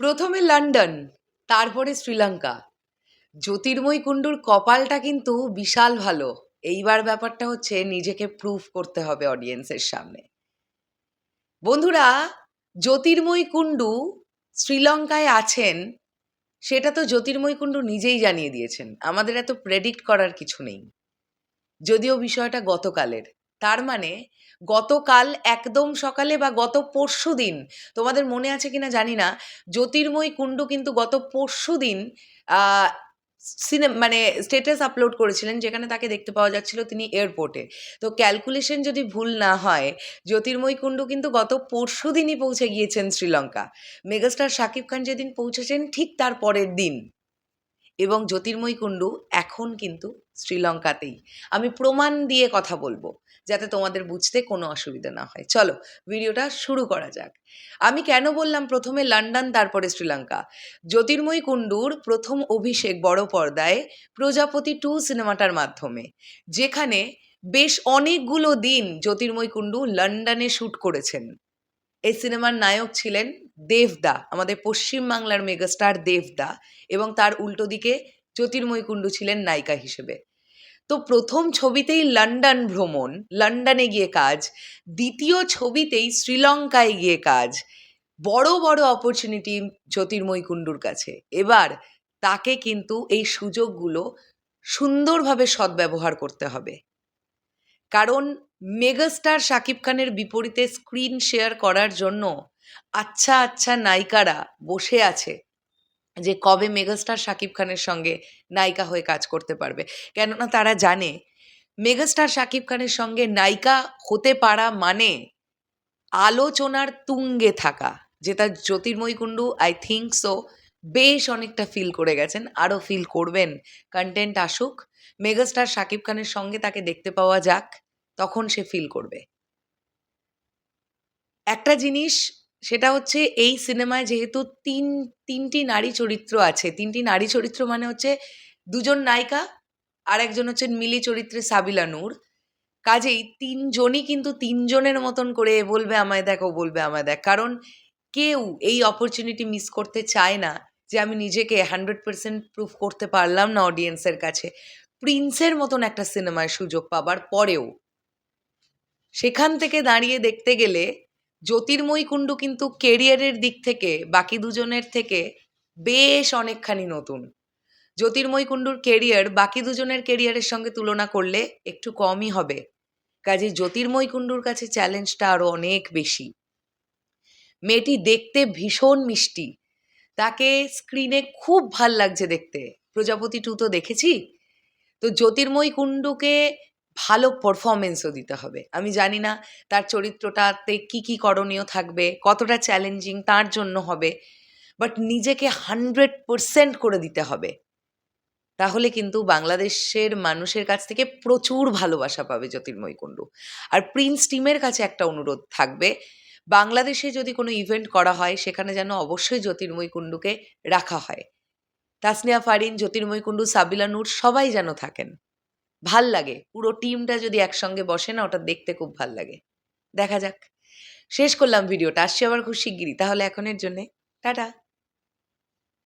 প্রথমে লন্ডন, তারপরে শ্রীলঙ্কা। জ্যোতির্ময় কুণ্ডুর কপালটা কিন্তু বিশাল ভালো। এইবার ব্যাপারটা হচ্ছে নিজেকে প্রুভ করতে হবে অডিয়েন্সের সামনে। বন্ধুরা, জ্যোতির্ময় কুণ্ডু শ্রীলঙ্কায় আছেন সেটা তো জ্যোতির্ময় কুণ্ডু নিজেই জানিয়ে দিয়েছেন। আমাদের এত প্রেডিক্ট করার কিছু নেই। যদিও বিষয়টা গতকালের, তার মানে গতকাল একদম সকালে বা গত পরশু দিন, তোমাদের মনে আছে কিনা জানি না, জ্যোতির্ময় কুণ্ডু কিন্তু গত পরশু দিন মানে স্ট্যাটাস আপলোড করেছিলেন যেখানে তাকে দেখতে পাওয়া যাচ্ছিল তিনি এয়ারপোর্টে। তো ক্যালকুলেশন যদি ভুল না হয়, জ্যোতির্ময় কুণ্ডু কিন্তু গত পরশু দিনই পৌঁছে গিয়েছেন শ্রীলঙ্কা। মেগাস্টার শাকিব খান যেদিন পৌঁছেছেন ঠিক তার পরের দিন, এবং জ্যোতির্ময় কুণ্ডু এখন কিন্তু শ্রীলঙ্কাতেই। আমি প্রমাণ দিয়ে কথা বলবো যাতে তোমাদের বুঝতে কোনো অসুবিধা না হয়। চলো ভিডিওটা শুরু করা যাক। আমি কেন বললাম প্রথমে লন্ডন তারপরে শ্রীলঙ্কা? জ্যোতির্ময় কুণ্ডুর প্রথম অভিষেক বড় পর্দায় প্রজাপতি 2 সিনেমাটার মাধ্যমে, যেখানে বেশ অনেকগুলো দিন জ্যোতির্ময় কুণ্ডু লন্ডনে শ্যুট করেছেন। এই সিনেমার নায়ক ছিলেন দেবদা, আমাদের পশ্চিমবাংলার মেগাস্টার দেবদা, এবং তার উল্টো দিকে জ্যোতির্ময় কুণ্ডু ছিলেন নায়িকা হিসেবে। তো প্রথম ছবিতেই লন্ডন ভ্রমণ, লন্ডনে গিয়ে কাজ, দ্বিতীয় ছবিতেই শ্রীলঙ্কায় গিয়ে কাজ। বড় বড় অপরচুনিটি জ্যোতির্ময় কুণ্ডুর কাছে। এবার তাকে কিন্তু এই সুযোগগুলো সুন্দরভাবে সদ্ব্যবহার করতে হবে। কারণ মেগাস্টার শাকিব খানের বিপরীতে স্ক্রিন শেয়ার করার জন্য আচ্ছা আচ্ছা নায়িকারা বসে আছে যে কবে মেগাস্টার শাকিব খানের সঙ্গে নায়িকা হয়ে কাজ করতে পারবে। কেননা তারা জানে মেগাস্টার শাকিব খানের সঙ্গে নায়িকা হতে পারা মানে আলোচনার তুঙ্গে থাকা, যেটা জ্যোতির্ময় কুণ্ডু আই থিঙ্ক সো বেশ অনেকটা ফিল করে গেছেন, আরও ফিল করবেন। কন্টেন্ট আসুক, মেগাস্টার শাকিব খানের সঙ্গে তাকে দেখতে পাওয়া যাক, তখন সে ফিল করবে একটা জিনিস। সেটা হচ্ছে এই সিনেমায় যেহেতু তিনটি নারী চরিত্র আছে, তিনটি নারী চরিত্র মানে হচ্ছে দুজন নায়িকা আর একজন হচ্ছেন মিলি চরিত্রে সাবিলা নূর। কাজেই তিনজনই কিন্তু তিনজনের মতন করে বলবে আমায় দেখ, ও বলবে আমায় দেখ। কারণ কেউ এই অপরচুনিটি মিস করতে চায় না যে আমি নিজেকে 100% প্রুভ করতে পারলাম না অডিয়েন্সের কাছে, প্রিন্সের মতন একটা সিনেমায় সুযোগ পাবার পরেও। সেখান থেকে দাঁড়িয়ে দেখতে গেলে জ্যোতির্ময় কুণ্ডু কিন্তু কেরিয়ারের দিক থেকে বাকি দুজনের থেকে বেশ অনেকখানি নতুন। জ্যোতির্ময় কুণ্ডুর কেরিয়ার বাকি দুজনের কেরিয়ারের সঙ্গে তুলনা করলে একটু কমই হবে। কাজে জ্যোতির্ময় কুণ্ডুর কাছে চ্যালেঞ্জটা আরও অনেক বেশি। মেয়েটি দেখতে ভীষণ মিষ্টি, তাকে স্ক্রিনে খুব ভাল লাগছে দেখতে। প্রজাপতি 2 তো দেখেছি। তো জ্যোতির্ময় কুণ্ডুকে ভালো পারফরমেন্সও দিতে হবে। আমি জানি না তার চরিত্রটাতে কি কি করণীয় থাকবে, কতটা চ্যালেঞ্জিং তার জন্য হবে, বাট নিজেকে 100% করে দিতে হবে। তাহলে কিন্তু বাংলাদেশের মানুষের কাছ থেকে প্রচুর ভালোবাসা পাবে জ্যোতির্ময় কুণ্ডু। আর প্রিন্স টিমের কাছে একটা অনুরোধ থাকবে, বাংলাদেশে যদি কোনো ইভেন্ট করা হয় সেখানে যেন অবশ্যই জ্যোতির্ময় কুণ্ডুকে রাখা হয়। তাসনিয়া ফারিন, জ্যোতির্ময় কুণ্ডু, সাবিলা নূর সবাই যেন থাকেন। ভাল লাগে পুরো টিমটা যদি একসঙ্গে বসে না, ওটা দেখতে খুব ভাল লাগে। দেখা যাক। শেষ করলাম ভিডিওটা, আসছি আবার খুব শিগগিরই। তাহলে এখনের জন্যে টাটা।